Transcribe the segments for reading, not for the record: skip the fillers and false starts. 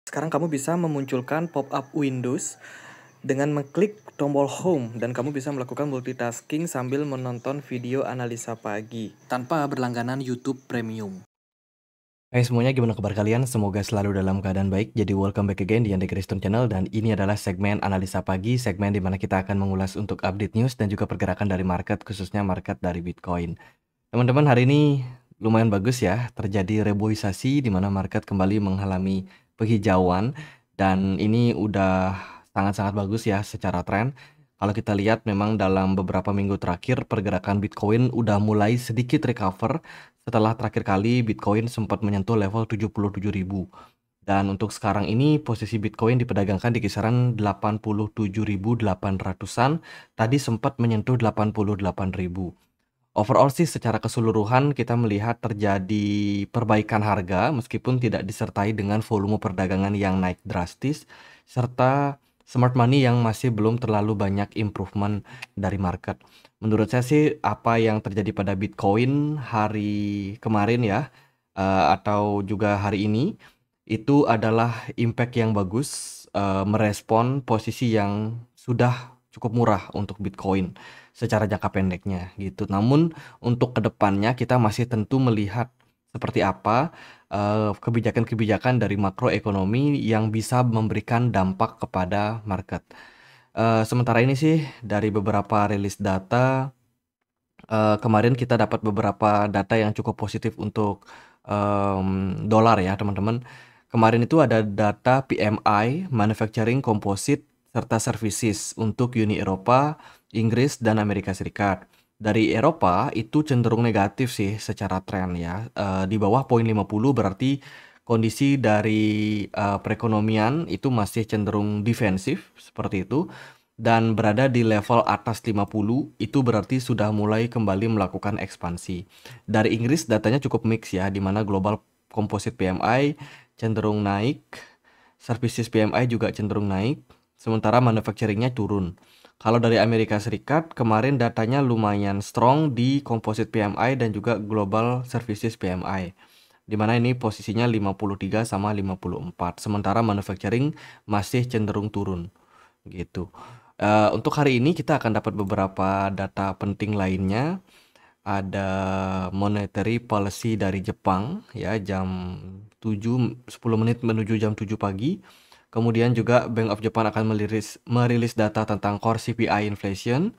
Sekarang kamu bisa memunculkan pop-up Windows dengan mengklik tombol Home dan kamu bisa melakukan multitasking sambil menonton video analisa pagi tanpa berlangganan YouTube Premium. Hai semuanya, gimana kabar kalian? Semoga selalu dalam keadaan baik. Jadi welcome back again di Yandri Kriston Channel, dan ini adalah segmen analisa pagi, segmen di mana kita akan mengulas untuk update news dan juga pergerakan dari market, khususnya market dari Bitcoin. Teman-teman, hari ini lumayan bagus ya, terjadi reboisasi di mana market kembali mengalami penghijauan, dan ini udah sangat-sangat bagus ya secara tren. Kalau kita lihat memang dalam beberapa minggu terakhir pergerakan Bitcoin udah mulai sedikit recover setelah terakhir kali Bitcoin sempat menyentuh level 77.000. Dan untuk sekarang ini posisi Bitcoin diperdagangkan di kisaran 87.800-an, tadi sempat menyentuh 88.000. Overall sih secara keseluruhan kita melihat terjadi perbaikan harga meskipun tidak disertai dengan volume perdagangan yang naik drastis serta smart money yang masih belum terlalu banyak improvement dari market. Menurut saya sih apa yang terjadi pada Bitcoin hari kemarin ya, atau juga hari ini itu adalah impact yang bagus, merespon posisi yang sudah cukup murah untuk Bitcoin secara jangka pendeknya gitu. Namun untuk kedepannya kita masih tentu melihat seperti apa kebijakan-kebijakan dari makroekonomi yang bisa memberikan dampak kepada market. Sementara ini sih dari beberapa rilis data, kemarin kita dapat beberapa data yang cukup positif untuk dolar ya teman-teman. Kemarin itu ada data PMI, Manufacturing Composite, serta Services untuk Uni Eropa, Inggris, dan Amerika Serikat. Dari Eropa itu cenderung negatif sih secara tren ya. Di bawah poin 50 berarti kondisi dari perekonomian itu masih cenderung defensif seperti itu. Dan berada di level atas 50 itu berarti sudah mulai kembali melakukan ekspansi. Dari Inggris datanya cukup mix ya, di mana Global Composite PMI cenderung naik, Services PMI juga cenderung naik, sementara manufacturingnya turun. Kalau dari Amerika Serikat, kemarin datanya lumayan strong di Composite PMI dan juga Global Services PMI. Di mana ini posisinya 53 sama 54, sementara manufacturing masih cenderung turun gitu. Untuk hari ini kita akan dapat beberapa data penting lainnya. Ada monetary policy dari Jepang ya, jam 10 menit menuju jam 7 pagi. Kemudian juga Bank of Japan akan merilis data tentang core CPI inflation.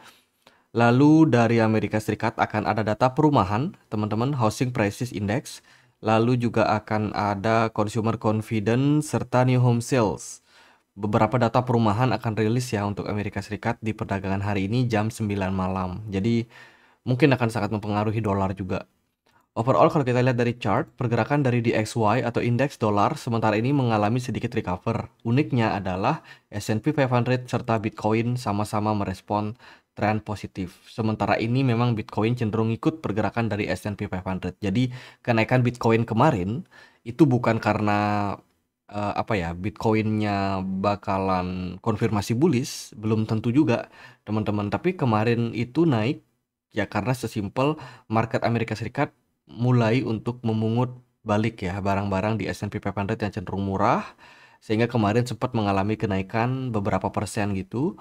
Lalu dari Amerika Serikat akan ada data perumahan, teman-teman, Housing Prices Index. Lalu juga akan ada Consumer Confidence serta New Home Sales. Beberapa data perumahan akan rilis ya untuk Amerika Serikat di perdagangan hari ini jam 9 malam. Jadi mungkin akan sangat mempengaruhi dolar juga. Overall kalau kita lihat dari chart, pergerakan dari DXY atau indeks dolar sementara ini mengalami sedikit recover. Uniknya adalah S&P 500 serta Bitcoin sama-sama merespon tren positif. Sementara ini memang Bitcoin cenderung ikut pergerakan dari S&P 500. Jadi kenaikan Bitcoin kemarin itu bukan karena Bitcoinnya bakalan konfirmasi bullish, belum tentu juga teman-teman. Tapi kemarin itu naik ya karena sesimpel market Amerika Serikat mulai untuk memungut balik ya barang-barang di S&P 500 yang cenderung murah, sehingga kemarin sempat mengalami kenaikan beberapa persen gitu.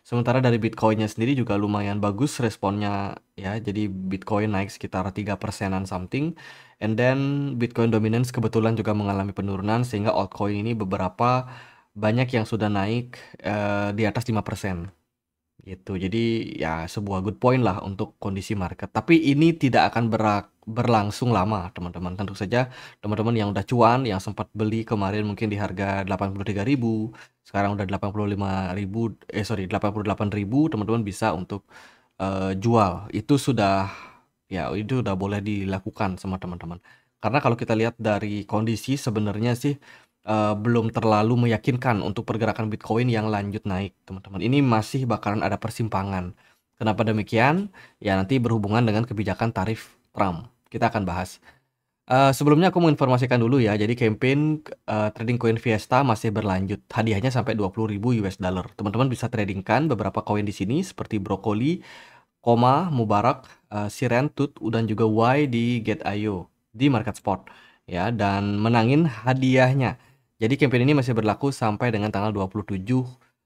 Sementara dari Bitcoinnya sendiri juga lumayan bagus responnya ya. Jadi Bitcoin naik sekitar 3%-an something. And then Bitcoin dominance kebetulan juga mengalami penurunan sehingga altcoin ini beberapa banyak yang sudah naik di atas 5% gitu. Jadi ya sebuah good point lah untuk kondisi market. Tapi ini tidak akan berlangsung lama, teman-teman. Tentu saja teman-teman yang udah cuan, yang sempat beli kemarin mungkin di harga 83.000, sekarang udah 88.000, teman-teman bisa untuk jual. Itu udah boleh dilakukan sama teman-teman. Karena kalau kita lihat dari kondisi sebenarnya sih belum terlalu meyakinkan untuk pergerakan Bitcoin yang lanjut naik, teman-teman. Ini masih bakalan ada persimpangan. Kenapa demikian? Ya nanti berhubungan dengan kebijakan tarif Trump. Kita akan bahas. Sebelumnya aku mau informasikan dulu ya. Jadi campaign trading koin Fiesta masih berlanjut. Hadiahnya sampai 20.000 US dollar. Teman-teman bisa tradingkan beberapa koin di sini seperti Brokoli, Koma, Mubarak, Siren, Tut, dan juga Y di Get.io di Market Spot ya, dan menangin hadiahnya. Jadi campaign ini masih berlaku sampai dengan tanggal 27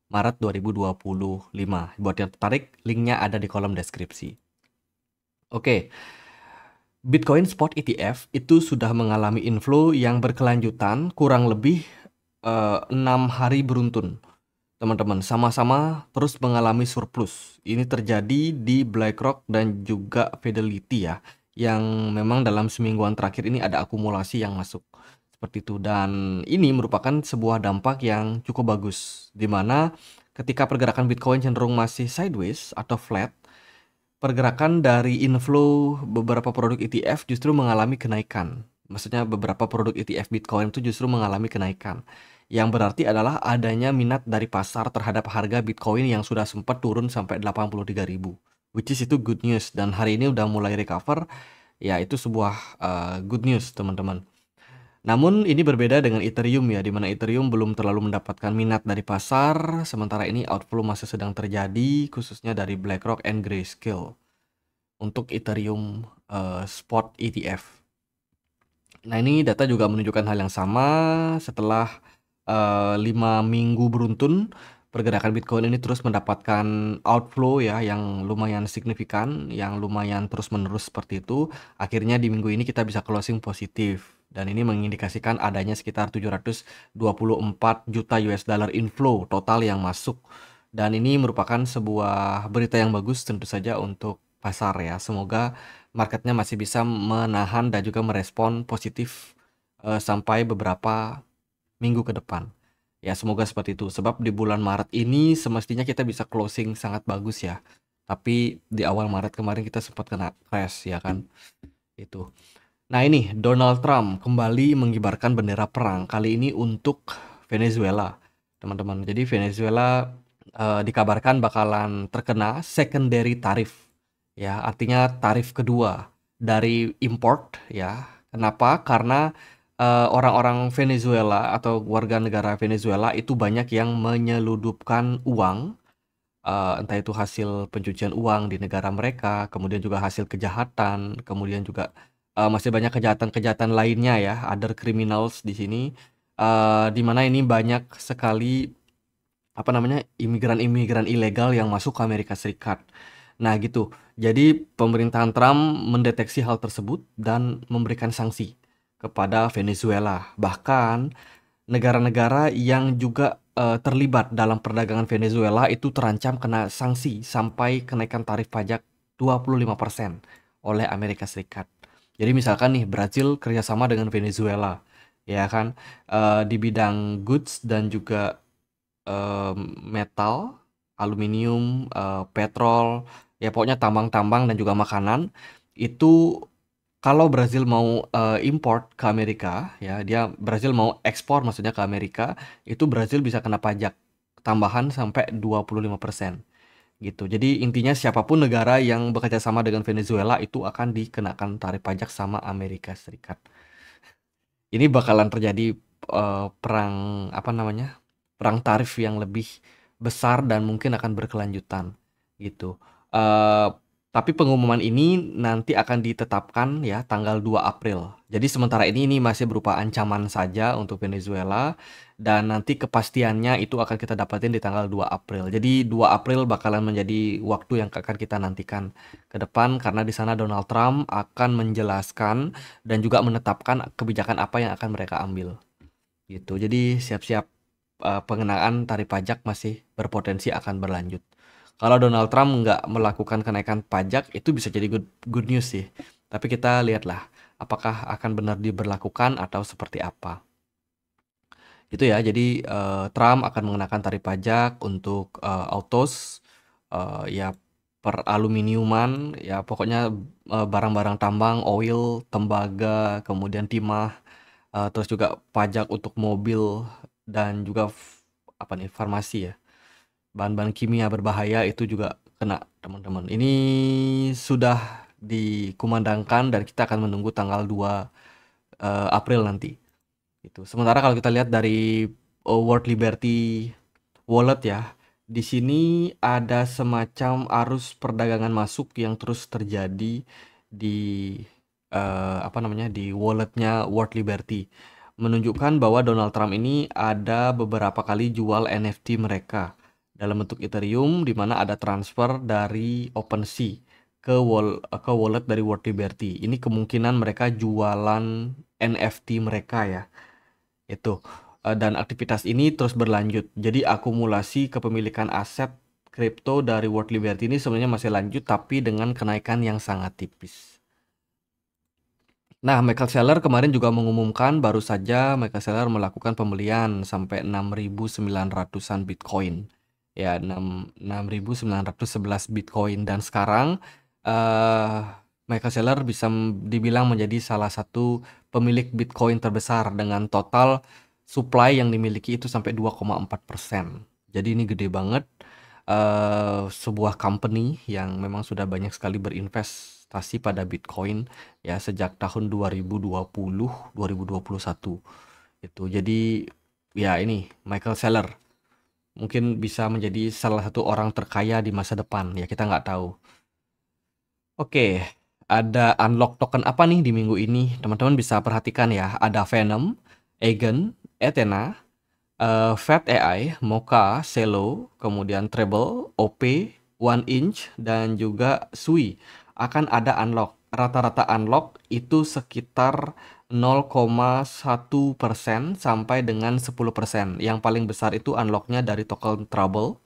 Maret 2025. Buat yang tertarik, linknya ada di kolom deskripsi. Oke, Bitcoin Spot ETF itu sudah mengalami inflow yang berkelanjutan kurang lebih 6 hari beruntun. Teman-teman, sama-sama terus mengalami surplus. Ini terjadi di BlackRock dan juga Fidelity ya, yang memang dalam semingguan terakhir ini ada akumulasi yang masuk. Seperti itu. Dan ini merupakan sebuah dampak yang cukup bagus, di mana ketika pergerakan Bitcoin cenderung masih sideways atau flat, pergerakan dari inflow beberapa produk ETF justru mengalami kenaikan. Maksudnya beberapa produk ETF Bitcoin itu justru mengalami kenaikan. Yang berarti adalah adanya minat dari pasar terhadap harga Bitcoin yang sudah sempat turun sampai 83.000. Which is itu good news. Dan hari ini udah mulai recover. Ya itu sebuah good news teman-teman. Namun ini berbeda dengan Ethereum ya, di mana Ethereum belum terlalu mendapatkan minat dari pasar, sementara ini outflow masih sedang terjadi, khususnya dari BlackRock and Grayscale untuk Ethereum Spot ETF. Nah ini data juga menunjukkan hal yang sama. Setelah 5 minggu beruntun, pergerakan Bitcoin ini terus mendapatkan outflow ya yang lumayan signifikan, yang lumayan terus-menerus seperti itu. Akhirnya di minggu ini kita bisa closing positif. Dan ini mengindikasikan adanya sekitar 724 juta US dollar inflow total yang masuk. Dan ini merupakan sebuah berita yang bagus tentu saja untuk pasar ya. Semoga marketnya masih bisa menahan dan juga merespon positif sampai beberapa minggu ke depan. Ya semoga seperti itu. Sebab di bulan Maret ini semestinya kita bisa closing sangat bagus ya. Tapi di awal Maret kemarin kita sempat kena crash ya kan. Itu. Nah ini Donald Trump kembali mengibarkan bendera perang, kali ini untuk Venezuela, teman-teman. Jadi Venezuela dikabarkan bakalan terkena secondary tarif, ya artinya tarif kedua dari import ya. Kenapa? Karena orang-orang Venezuela atau warga negara Venezuela itu banyak yang menyeludupkan uang, entah itu hasil pencucian uang di negara mereka, kemudian juga hasil kejahatan, kemudian juga masih banyak kejahatan-kejahatan lainnya ya, other criminals di sini, di mana ini banyak sekali apa namanya imigran-imigran ilegal yang masuk ke Amerika Serikat. Nah gitu, jadi pemerintahan Trump mendeteksi hal tersebut dan memberikan sanksi kepada Venezuela. Bahkan negara-negara yang juga terlibat dalam perdagangan Venezuela itu terancam kena sanksi sampai kenaikan tarif pajak 25% oleh Amerika Serikat. Jadi misalkan nih Brazil kerjasama dengan Venezuela, ya kan, di bidang goods dan juga metal, aluminium, petrol, ya pokoknya tambang-tambang dan juga makanan itu kalau Brazil mau import ke Amerika, ya dia Brazil mau ekspor maksudnya ke Amerika, itu Brazil bisa kena pajak tambahan sampai 25% gitu. Jadi intinya siapapun negara yang bekerja sama dengan Venezuela itu akan dikenakan tarif pajak sama Amerika Serikat. Ini bakalan terjadi perang apa namanya? Perang tarif yang lebih besar dan mungkin akan berkelanjutan gitu. Eh tapi pengumuman ini nanti akan ditetapkan ya tanggal 2 April. Jadi sementara ini masih berupa ancaman saja untuk Venezuela dan nanti kepastiannya itu akan kita dapatin di tanggal 2 April. Jadi 2 April bakalan menjadi waktu yang akan kita nantikan ke depan karena di sana Donald Trump akan menjelaskan dan juga menetapkan kebijakan apa yang akan mereka ambil. Gitu. Jadi siap-siap pengenaan tarif pajak masih berpotensi akan berlanjut. Kalau Donald Trump nggak melakukan kenaikan pajak itu bisa jadi good news sih. Tapi kita lihatlah apakah akan benar diberlakukan atau seperti apa. Itu ya. Jadi Trump akan mengenakan tarif pajak untuk autos, ya peraluminiuman, ya pokoknya barang-barang tambang, oil, tembaga, kemudian timah, terus juga pajak untuk mobil dan juga apa nih farmasi ya. Bahan-bahan kimia berbahaya itu juga kena, teman-teman. Ini sudah dikumandangkan dan kita akan menunggu tanggal 2 April nanti. Itu. Sementara kalau kita lihat dari World Liberty Wallet ya, di sini ada semacam arus perdagangan masuk yang terus terjadi di apa namanya di walletnya World Liberty. menunjukkan bahwa Donald Trump ini ada beberapa kali jual NFT mereka dalam bentuk Ethereum, di mana ada transfer dari OpenSea ke wallet dari World Liberty. Ini kemungkinan mereka jualan NFT mereka ya. Itu. Dan aktivitas ini terus berlanjut. Jadi akumulasi kepemilikan aset kripto dari World Liberty ini sebenarnya masih lanjut, tapi dengan kenaikan yang sangat tipis. Nah, Michael Saylor kemarin juga mengumumkan, baru saja Michael Saylor melakukan pembelian sampai 6.900-an Bitcoin. Ya, 6.911 Bitcoin. Dan sekarang Michael Saylor bisa dibilang menjadi salah satu pemilik Bitcoin terbesar dengan total supply yang dimiliki itu sampai 2,4%. Jadi ini gede banget. Sebuah company yang memang sudah banyak sekali berinvestasi pada Bitcoin ya sejak tahun 2020-2021 itu. Jadi ya ini Michael Saylor mungkin bisa menjadi salah satu orang terkaya di masa depan ya, kita nggak tahu. Oke, ada unlock token apa nih di minggu ini? Teman-teman bisa perhatikan ya, ada Venom, Eigen, Ethena, Fat AI, Mocha, Celo, kemudian Treble, OP, One Inch, dan juga Sui akan ada unlock. Rata-rata unlock itu sekitar 0,1% sampai dengan 10%. Yang paling besar itu unlocknya dari token Trouble,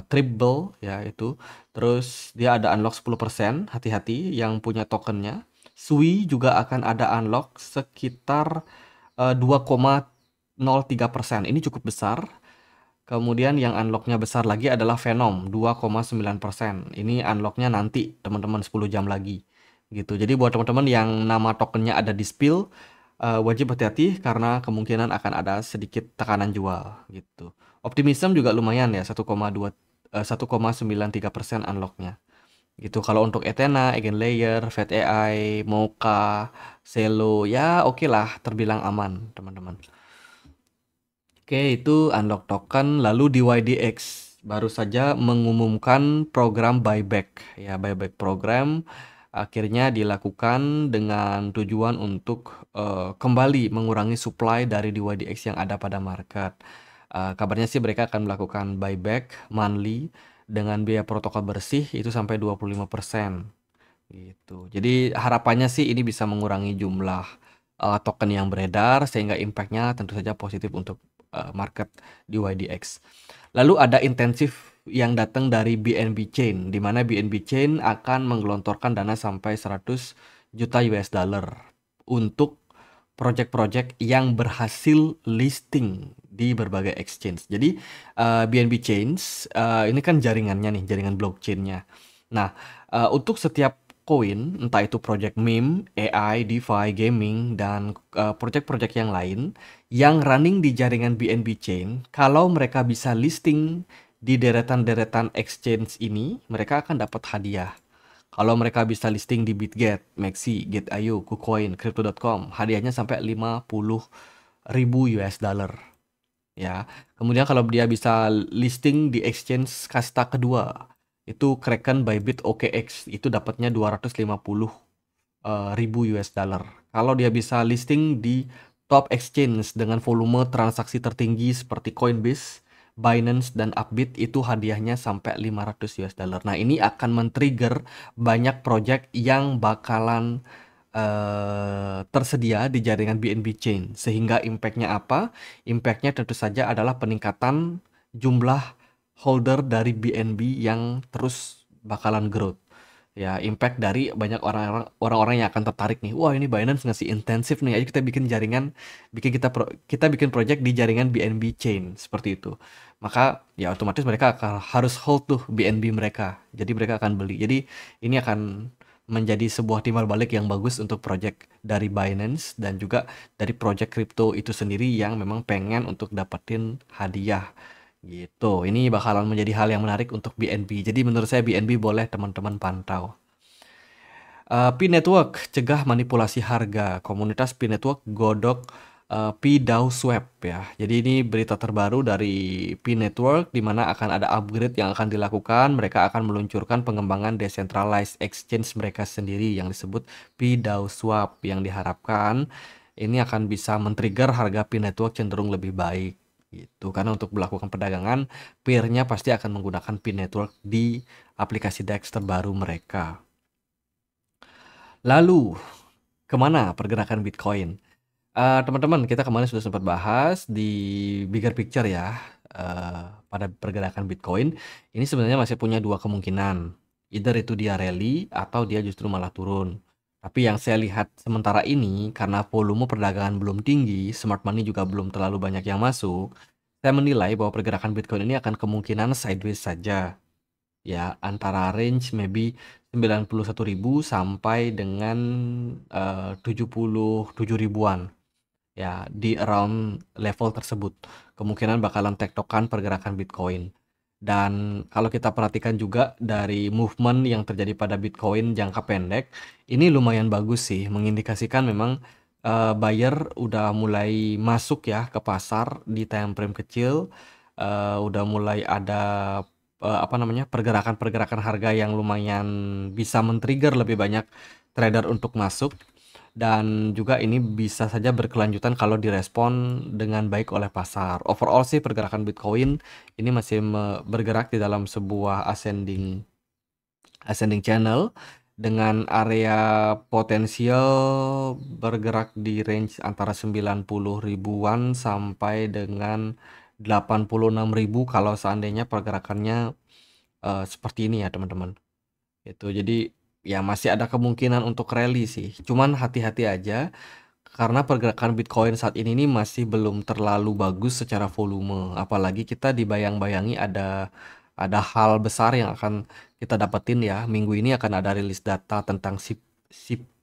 Tribble ya itu. Terus dia ada unlock 10%, hati-hati yang punya tokennya. Sui juga akan ada unlock sekitar 2,03%. Ini cukup besar. Kemudian yang unlocknya besar lagi adalah Venom 2,9%. Ini unlocknya nanti teman-teman 10 jam lagi gitu. Jadi buat teman-teman yang nama tokennya ada di spill, wajib hati-hati karena kemungkinan akan ada sedikit tekanan jual gitu. Optimism juga lumayan ya, 1,93% unlocknya gitu. Kalau untuk Ethena, Eigenlayer, Fat AI, Mocha, Celo ya oke lah, terbilang aman teman-teman. Oke, itu unlock token. Lalu di YDX baru saja mengumumkan program buyback. Ya, buyback program akhirnya dilakukan dengan tujuan untuk kembali mengurangi supply dari DYDX yang ada pada market. Kabarnya sih mereka akan melakukan buyback monthly dengan biaya protokol bersih itu sampai 25%. Gitu. Jadi harapannya sih ini bisa mengurangi jumlah token yang beredar sehingga impact-nya tentu saja positif untuk market di YDX. Lalu ada intensif yang datang dari BNB Chain, di mana BNB Chain akan menggelontorkan dana sampai 100 juta US dollar untuk project-project yang berhasil listing di berbagai exchange. Jadi BNB Chain ini kan jaringannya nih, jaringan blockchain-nya. Nah, untuk setiap koin, entah itu project meme, AI, DeFi, gaming, dan project-project yang lain yang running di jaringan BNB Chain, kalau mereka bisa listing di deretan-deretan exchange ini, mereka akan dapat hadiah. Kalau mereka bisa listing di Bitget, Maxi, Get.io, KuCoin, Crypto.com, hadiahnya sampai 50.000 US dollar. Ya, kemudian kalau dia bisa listing di exchange kasta kedua, itu Kraken, Bybit, OKX, itu dapatnya 250.000 US dollar. Kalau dia bisa listing di top exchange dengan volume transaksi tertinggi seperti Coinbase, Binance, dan Upbit, itu hadiahnya sampai 500 US dollar. Nah, ini akan men-trigger banyak project yang bakalan tersedia di jaringan BNB Chain. Sehingga impact-nya apa? Impact-nya tentu saja adalah peningkatan jumlah holder dari BNB yang terus bakalan growth. Ya, impact dari banyak orang-orang yang akan tertarik nih. Wah, ini Binance ngasih intensif nih. Ayo kita bikin jaringan, kita bikin project di jaringan BNB Chain seperti itu. Maka ya otomatis mereka akan harus hold tuh BNB mereka. Jadi mereka akan beli. Jadi ini akan menjadi sebuah timbal balik yang bagus untuk project dari Binance dan juga dari project crypto itu sendiri yang memang pengen untuk dapetin hadiah gitu. Ini bakalan menjadi hal yang menarik untuk BNB. Jadi menurut saya BNB boleh teman-teman pantau. P-Network cegah manipulasi harga. Komunitas P-Network godok P-DAO Swap ya. Jadi ini berita terbaru dari P-Network di mana akan ada upgrade yang akan dilakukan. Mereka akan meluncurkan pengembangan decentralized exchange mereka sendiri yang disebut P-DAO Swap yang diharapkan ini akan bisa men-trigger harga P-Network cenderung lebih baik gitu. Karena untuk melakukan perdagangan, peer-nya pasti akan menggunakan P-Network di aplikasi DEX terbaru mereka. Lalu, kemana pergerakan Bitcoin? Teman-teman, kita kemarin sudah sempat bahas di bigger picture ya, pada pergerakan Bitcoin. Ini sebenarnya masih punya dua kemungkinan. Either itu dia rally atau dia justru malah turun. Tapi yang saya lihat sementara ini, karena volume perdagangan belum tinggi, smart money juga belum terlalu banyak yang masuk, saya menilai bahwa pergerakan Bitcoin ini akan kemungkinan sideways saja. Ya, antara range maybe 91.000 sampai dengan 77 ribuan. Ya, di around level tersebut. Kemungkinan bakalan tektokan pergerakan Bitcoin. Dan kalau kita perhatikan juga dari movement yang terjadi pada Bitcoin jangka pendek, ini lumayan bagus sih, mengindikasikan memang buyer udah mulai masuk ya ke pasar di time frame kecil, udah mulai ada apa namanya, pergerakan-pergerakan harga yang lumayan bisa men-trigger lebih banyak trader untuk masuk. Dan juga ini bisa saja berkelanjutan kalau direspon dengan baik oleh pasar. Overall sih pergerakan Bitcoin ini masih bergerak di dalam sebuah ascending channel dengan area potensial bergerak di range antara 90 ribuan sampai dengan 86.000 kalau seandainya pergerakannya seperti ini ya teman-teman. Itu jadi ya masih ada kemungkinan untuk rally sih. Cuman hati-hati aja karena pergerakan Bitcoin saat ini nih masih belum terlalu bagus secara volume. Apalagi kita dibayang-bayangi ada hal besar yang akan kita dapetin ya. Minggu ini akan ada rilis data tentang si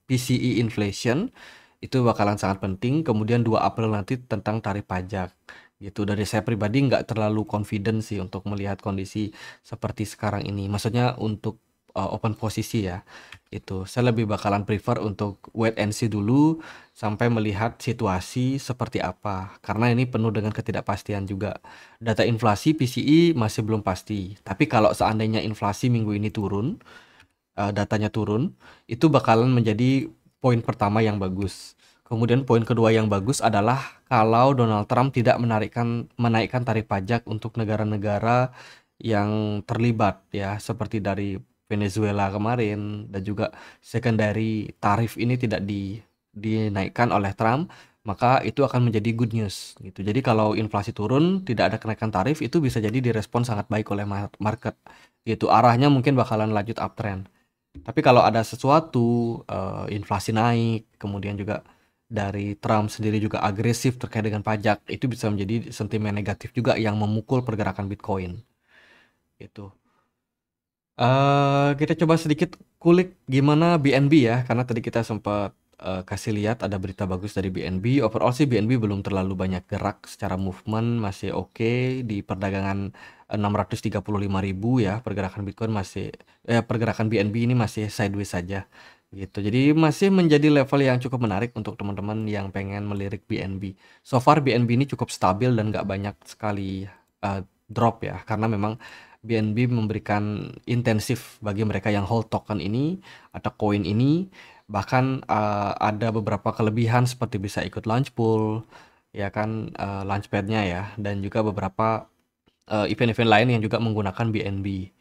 PCE inflation. Itu bakalan sangat penting. Kemudian 2 April nanti tentang tarif pajak. Gitu. Dari saya pribadi nggak terlalu confident sih untuk melihat kondisi seperti sekarang ini. Maksudnya untuk open posisi ya. Itu saya lebih bakalan prefer untuk wait and see dulu sampai melihat situasi seperti apa, karena ini penuh dengan ketidakpastian juga. Data inflasi PCE masih belum pasti, tapi kalau seandainya inflasi minggu ini turun, datanya turun, itu bakalan menjadi poin pertama yang bagus. Kemudian poin kedua yang bagus adalah kalau Donald Trump tidak menaikkan tarif pajak untuk negara-negara yang terlibat ya, seperti dari Venezuela kemarin, dan juga secondary tarif ini tidak dinaikkan oleh Trump, maka itu akan menjadi good news gitu. Jadi kalau inflasi turun, tidak ada kenaikan tarif, itu bisa jadi direspon sangat baik oleh market gitu. Arahnya mungkin bakalan lanjut uptrend. Tapi kalau ada sesuatu, inflasi naik, kemudian juga dari Trump sendiri juga agresif terkait dengan pajak, itu bisa menjadi sentimen negatif juga yang memukul pergerakan Bitcoin gitu. Kita coba sedikit kulik gimana BNB ya, karena tadi kita sempat kasih lihat ada berita bagus dari BNB. Overall sih BNB belum terlalu banyak gerak secara movement, masih oke di perdagangan 635.000 ya. Pergerakan Bitcoin masih pergerakan BNB ini masih sideways saja gitu. Jadi masih menjadi level yang cukup menarik untuk teman-teman yang pengen melirik BNB. So far BNB ini cukup stabil dan nggak banyak sekali drop ya, karena memang BNB memberikan intensif bagi mereka yang hold token ini atau koin ini. Bahkan ada beberapa kelebihan seperti bisa ikut launch pool ya kan, launchpadnya ya, dan juga beberapa event-event lain yang juga menggunakan BNB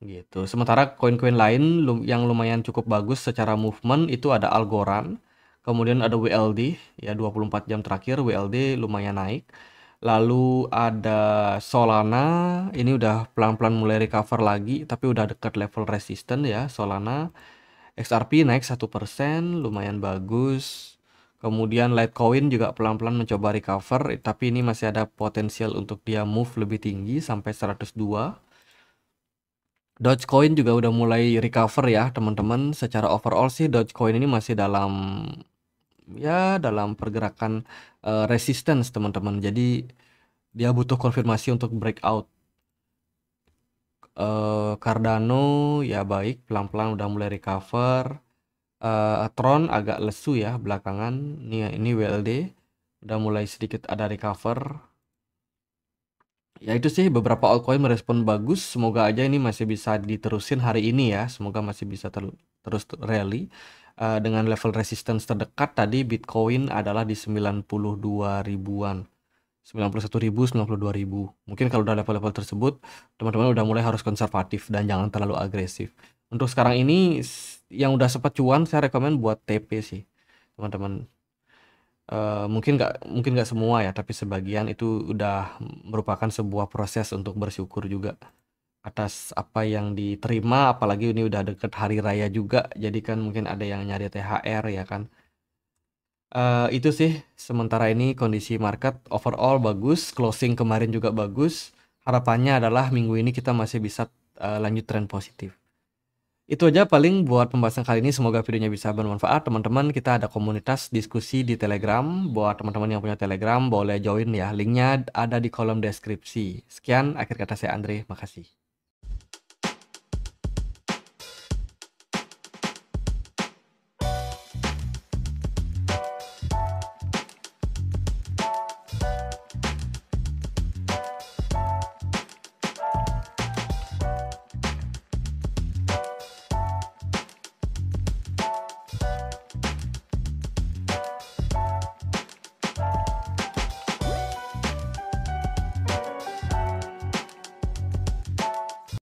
gitu. Sementara koin-koin lain yang lumayan cukup bagus secara movement itu ada Algorand, kemudian ada WLD ya, 24 jam terakhir WLD lumayan naik. Lalu ada Solana, ini udah pelan-pelan mulai recover lagi, tapi udah dekat level resisten ya Solana. XRP naik 1%, lumayan bagus. Kemudian Litecoin juga pelan-pelan mencoba recover, tapi ini masih ada potensial untuk dia move lebih tinggi sampai 102. Dogecoin juga udah mulai recover ya teman-teman. Secara overall sih Dogecoin ini masih dalam pergerakan resistance teman-teman. Jadi dia butuh konfirmasi untuk breakout. Cardano ya baik, pelan-pelan udah mulai recover. Tron agak lesu ya belakangan. Ini WLD udah mulai sedikit ada recover. Ya itu sih beberapa altcoin merespon bagus. Semoga aja ini masih bisa diterusin hari ini ya. Semoga masih bisa terus rally. Dengan level resistance terdekat tadi Bitcoin adalah di 92 ribuan. 91 ribu, 92 ribu. Mungkin kalau udah level-level tersebut, teman-teman udah mulai harus konservatif dan jangan terlalu agresif. Untuk sekarang ini yang udah sempat cuan saya rekomen buat TP sih, teman-teman. Mungkin nggak semua ya, tapi sebagian itu udah merupakan sebuah proses untuk bersyukur juga atas apa yang diterima, apalagi ini udah deket hari raya juga, jadi kan mungkin ada yang nyari THR ya kan. Itu sih sementara ini kondisi market overall bagus, closing kemarin juga bagus. Harapannya adalah minggu ini kita masih bisa lanjut tren positif. Itu aja paling buat pembahasan kali ini. Semoga videonya bisa bermanfaat. Teman-teman, kita ada komunitas diskusi di Telegram. Buat teman-teman yang punya Telegram, boleh join ya. Linknya ada di kolom deskripsi. Sekian, akhir kata saya Andre. Makasih.